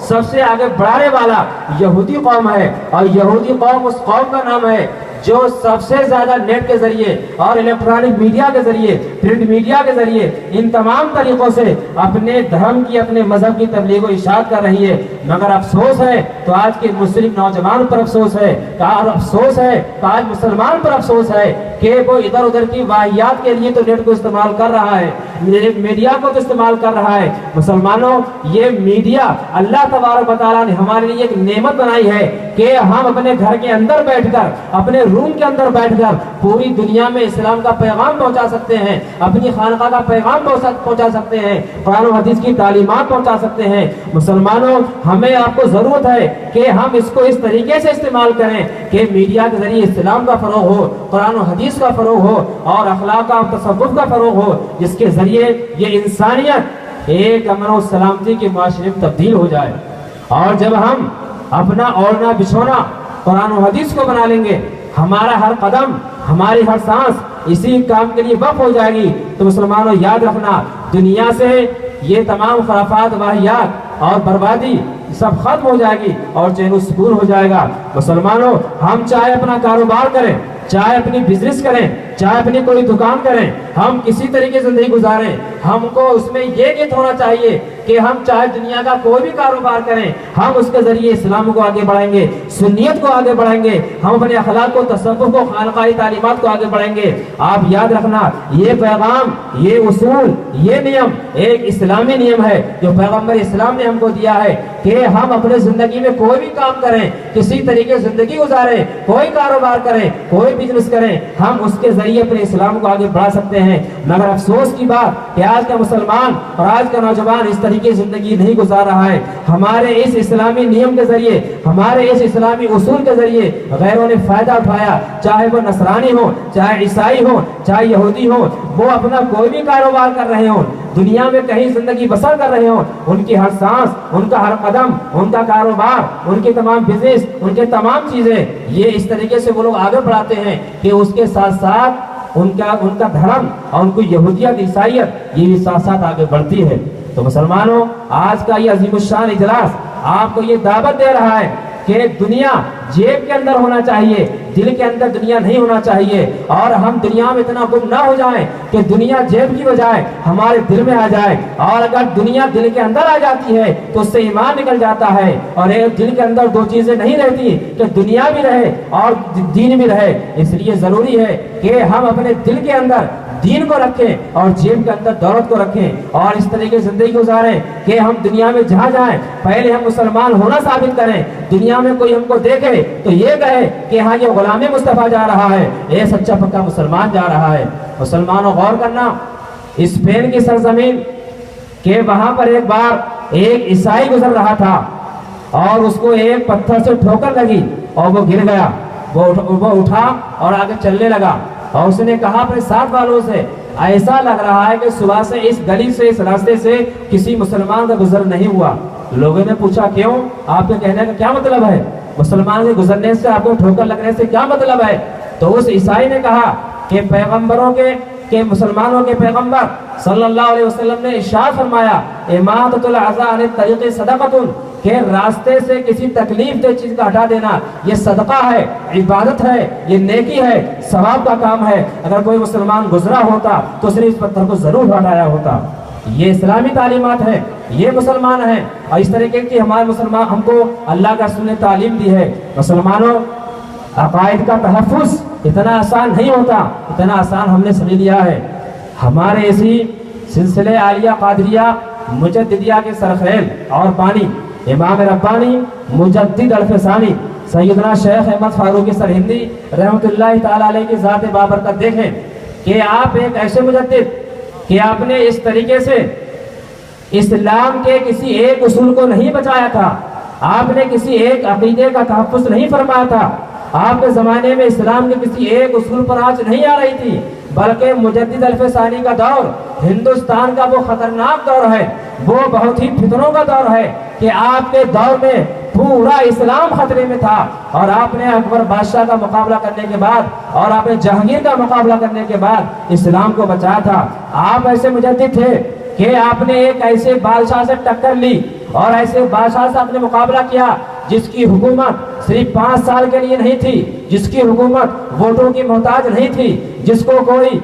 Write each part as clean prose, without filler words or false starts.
سب سے آگے بڑھانے والا یہودی قوم ہے، اور یہودی قوم اس قوم کا نام ہے جو سب سے زیادہ نیٹ کے ذریعے اور الیکٹرانک میڈیا کے ذریعے، پرنٹ میڈیا کے ذریعے، ان تمام طریقوں سے اپنے دھرم کی، اپنے مذہب کی تبلیغ و ارشاد کر رہی ہے۔ مگر افسوس ہے تو آج کے مسلم نوجوان پر افسوس ہے، اور افسوس ہے تو آج مسلمان پر افسوس ہے کہ وہ ادھر ادھر کی واہیات کے لیے تو نیٹ کو استعمال کر رہا ہے، میڈیا کو تو استعمال کر رہا ہے۔ مسلمانوں، یہ میڈیا اللہ تبارک و تعالیٰ نے ہمارے لیے ایک نعمت بنائی ہے کہ ہم اپنے گھر کے اندر بیٹھ کر، اپنے روم کے اندر بیٹھ کر پوری دنیا میں اسلام کا پیغام پہنچا سکتے ہیں، اپنی خانقاہ کا پیغام پہنچا سکتے ہیں، قرآن و حدیث کی تعلیمات پہنچا سکتے ہیں۔ مسلمانوں، ہمیں آپ کو ضرورت ہے کہ ہم اس کو اس طریقے سے استعمال کریں کہ میڈیا کے ذریعے اسلام کا فروغ ہو، قرآن و حدیث کا فروغ ہو، اور اخلاق کا اور تصوف کا فروغ ہو، جس کے ذریعے یہ انسانیت ایک امن و سلامتی کے معاشرے میں تبدیل ہو جائے۔ اور جب ہم اپنا اوڑھنا بچھونا قرآن و حدیث کو بنا لیں گے، ہمارا ہر قدم، ہماری ہر سانس اسی کام کے لیے وقف ہو جائے گی، تو مسلمانوں یاد رکھنا، دنیا سے یہ تمام خرافات، واہیات اور بربادی سب ختم ہو جائے گی اور چین و سکون ہو جائے گا۔ مسلمانوں، ہم چاہے اپنا کاروبار کریں، چاہے اپنی بزنس کریں، چاہے اپنی کوئی دکان کریں، ہم کسی طریقے سے زندگی گزاریں، ہم کو اس میں یہ نیت ہونا چاہیے کہ ہم چاہے دنیا کا کوئی بھی کاروبار کریں، ہم اس کے ذریعے اسلام کو آگے بڑھائیں گے، سنیت کو آگے بڑھائیں گے، ہم اپنے اخلاق کو، تصوف کو، خانقاہی تعلیمات کو آگے بڑھائیں گے۔ آپ یاد رکھنا، یہ پیغام، یہ اصول، یہ نیم ایک اسلامی نیم ہے جو پیغمبر اسلام نے ہم کو دیا ہے کہ ہم اپنے زندگی میں کوئی بھی کام کریں، کسی طریقے سے زندگی گزاریں، کوئی کاروبار کریں، کوئی بزنس کریں، ہم اس کے ذریعے اپنے اسلام کو آگے بڑھا سکتے ہیں۔ مگر افسوس کی بات کہ آج کا مسلمان اور آج کا نوجوان اس طریقے سے زندگی نہیں گزار رہا ہے۔ ہمارے اس اسلامی نیم کے ذریعے، ہمارے اس اسلامی اصول کے ذریعے غیروں نے فائدہ اٹھایا، چاہے وہ نصرانی ہو، چاہے عیسائی ہو، چاہے یہودی ہو، وہ اپنا کوئی بھی کاروبار کر رہے ہوں، دنیا میں کہیں زندگی بسر کر رہے ہوں، ان کی ہر سانس، ان کا ہر قدم، ان کا کاروبار، ان کی تمام بزنس، ان کے تمام چیزیں، یہ اس طریقے سے وہ لوگ آگے بڑھاتے ہیں کہ اس کے ساتھ ساتھ ان کا دھرم اور ان کو یہودیت، عیسائیت، یہ بھی ساتھ ساتھ آگے بڑھتی ہے۔ تو مسلمانوں، آج کا یہ عظیم الشان اجلاس آپ کو یہ دعوت دے رہا ہے کہ دنیا جیب کے اندر ہونا چاہیے، دل کے اندر دنیا نہیں ہونا چاہیے، اور ہم دنیا میں اتنا گم نہ ہو جائیں کہ دنیا جیب کی بجائے ہمارے دل میں آ جائے۔ اور اگر دنیا دل کے اندر آ جاتی ہے تو اس سے ایمان نکل جاتا ہے، اور ایک دل کے اندر دو چیزیں نہیں رہتی کہ دنیا بھی رہے اور دین بھی رہے۔ اس لیے ضروری ہے کہ ہم اپنے دل کے اندر دین کو رکھیں اور جیب کے اندر دولت کو رکھیں، اور اس طریقے سے زندگی گزاریں کہ ہم دنیا میں جہاں جائیں پہلے ہم مسلمان ہونا ثابت کریں، دنیا میں کوئی ہم کو دیکھے تو یہ کہے کہ ہاں یہ غلام مصطفیٰ جا رہا ہے، یہ سچا پکا مسلمان جا رہا ہے۔ مسلمانوں، غور کرنا، اسپین کی سرزمین کہ وہاں پر ایک بار ایک عیسائی گزر رہا تھا اور اس کو ایک پتھر سے ٹھوکر لگی اور وہ گر گیا۔ وہ اٹھا اور آگے چلنے لگا، اور اس نے کہا اپنے ساتھ والوں سے، ایسا لگ رہا ہے کہ صبح سے اس گلی سے، اس راستے سے کسی مسلمان کا گزر نہیں ہوا۔ لوگوں نے پوچھا کیوں؟ آپ کے کہنے کا کیا مطلب ہے؟ مسلمان کے گزرنے سے، آپ کو ٹھوکر لگنے سے کیا مطلب ہے؟ تو اس عیسائی نے کہا کہ پیغمبروں کے مسلمانوں کے پیغمبر صلی اللہ علیہ وسلم نے ارشاد فرمایا، اماطۃ الاذی عن الطریق صدقۃ، کہ راستے سے کسی تکلیف دہ چیز کا ہٹا دینا یہ صدقہ ہے، عبادت ہے، یہ نیکی ہے، ثواب کا کام ہے۔ اگر کوئی مسلمان گزرا ہوتا تو اس نے اس پتھر کو ضرور ہٹایا ہوتا۔ یہ اسلامی تعلیمات ہے، یہ مسلمان ہیں، اور اس طریقے کی ہمارے مسلمان ہم کو اللہ کا رسول نے تعلیم دی ہے۔ مسلمانوں، عقائد کا تحفظ اتنا آسان نہیں ہوتا، اتنا آسان ہم نے سمجھ لیا ہے۔ ہمارے اسی سلسلے عالیہ قادریہ مجددیہ کے سرخیل اور بانی امام ربانی مجدد الفسانی سیدنا شیخ احمد فاروقی سرہندی رحمت اللہ تعالی علیہ کی ذات بابرکت دیکھیں کہ آپ ایک ایسے مجدد کہ آپ نے اس طریقے سے اسلام کے کسی ایک اصول کو نہیں بچایا تھا، آپ نے کسی ایک عقیدے کا تحفظ نہیں فرمایا تھا، آپ کے زمانے میں اسلام کے کسی ایک اصول پر آنچ نہیں آ رہی تھی، بلکہ مجدد الفسانی کا دور ہندوستان کا وہ خطرناک دور ہے، وہ بہت ہی فتنوں کا دور ہے کہ آپ کے دور میں پورا اسلام خطرے میں تھا، اور آپ نے اکبر بادشاہ کا مقابلہ کرنے کے بعد اور آپ نے جہانگیر کا مقابلہ کرنے کے بعد اسلام کو بچایا تھا۔ آپ ایسے مجدد تھے کہ آپ نے ایک ایسے بادشاہ سے ٹکر لی اور ایسے بادشاہ سے آپ نے مقابلہ کیا جس کی حکومت صرف 5 سال کے لیے نہیں تھی، جس کی حکومت ووٹوں کی محتاج نہیں تھی، جس کو کوئی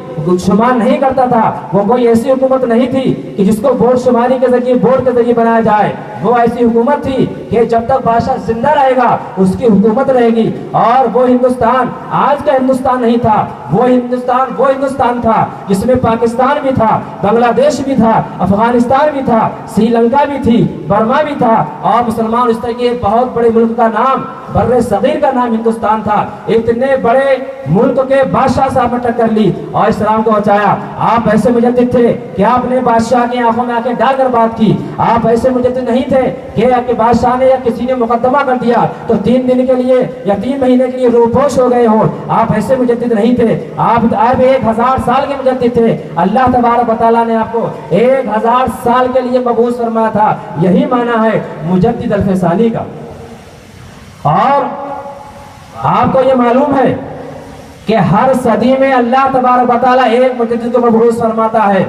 شمار نہیں کرتا تھا، وہ کوئی ایسی حکومت نہیں تھی کہ جس کو ووٹ شماری کے ذریعے ووٹ کے ذریعے بنایا جائے، وہ ایسی حکومت تھی کہ جب تک بادشاہ زندہ رہے گا اس کی حکومت رہے گی۔ اور وہ ہندوستان آج کا ہندوستان نہیں تھا، وہ ہندوستان تھا جس میں پاکستان بھی تھا، بنگلہ دیش بھی تھا، افغانستان بھی تھا، سری لنکا بھی تھی، برما بھی تھا، اور مسلمان اس طرح کے بہت بڑے ملک کا نام، بر صغیر کا نام ہندوستان تھا۔ اتنے بڑے ملک کے بادشاہ سے آپ نے ٹکر لی اور اسلام کو بچایا۔ آپ ایسے مجدد تھے کہ آپ نے بادشاہ کی آنکھوں میں آ کے ڈال کر بات کی، آپ ایسے مجدد نہیں تھے کہ بادشاہ نے یا کسی نے مقدمہ کر دیا تو 3 دن کے لیے یا 3 مہینے کے لیے روپوش ہو گئے ہوں، آپ ایسے مجدد نہیں تھے، آپ 1000 سال کے مجدد تھے۔ اللہ تبارک و تعالیٰ نے آپ کو 1000 سال کے لیے مبعوث فرمایا تھا، یہی معنی ہے مجدد الف ثانی کا۔ اور آپ کو یہ معلوم ہے کہ ہر صدی میں اللہ تبارک و تعالیٰ ایک مجدد کو مبعوث فرماتا ہے۔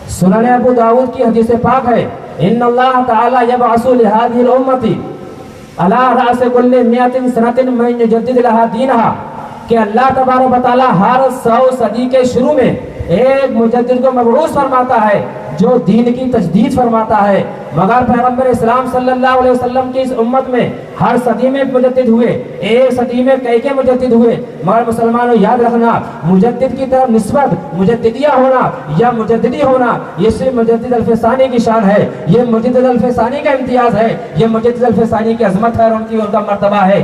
سنن ابو داؤد کی حدیث پاک ہے، ان اللہ تعالیٰ یبعث لہذه الامت علی رأس کل 100 سنۃ من یجدد لها دینہا، کہ اللہ تبارک و تعالیٰ ہر 100 صدی کے شروع میں ایک مجدد کو مبعوث فرماتا ہے جو دین کی تجدید فرماتا ہے۔ مگر پیغمبر اسلام صلی اللہ علیہ وسلم کی اس امت میں ہر صدی میں مجدد ہوئے، ایک صدی میں کئی مجدد ہوئے، مگر مسلمانوں یاد رکھنا مجدد کی طرف نسبت مجددیہ ہونا یا مجددی ہونا یہ صرف مجدد الف ثانی کی شان ہے، یہ مجدد الف ثانی کا امتیاز ہے، یہ مجدد الف ثانی کی عظمت ہے اور ان کا مرتبہ ہے۔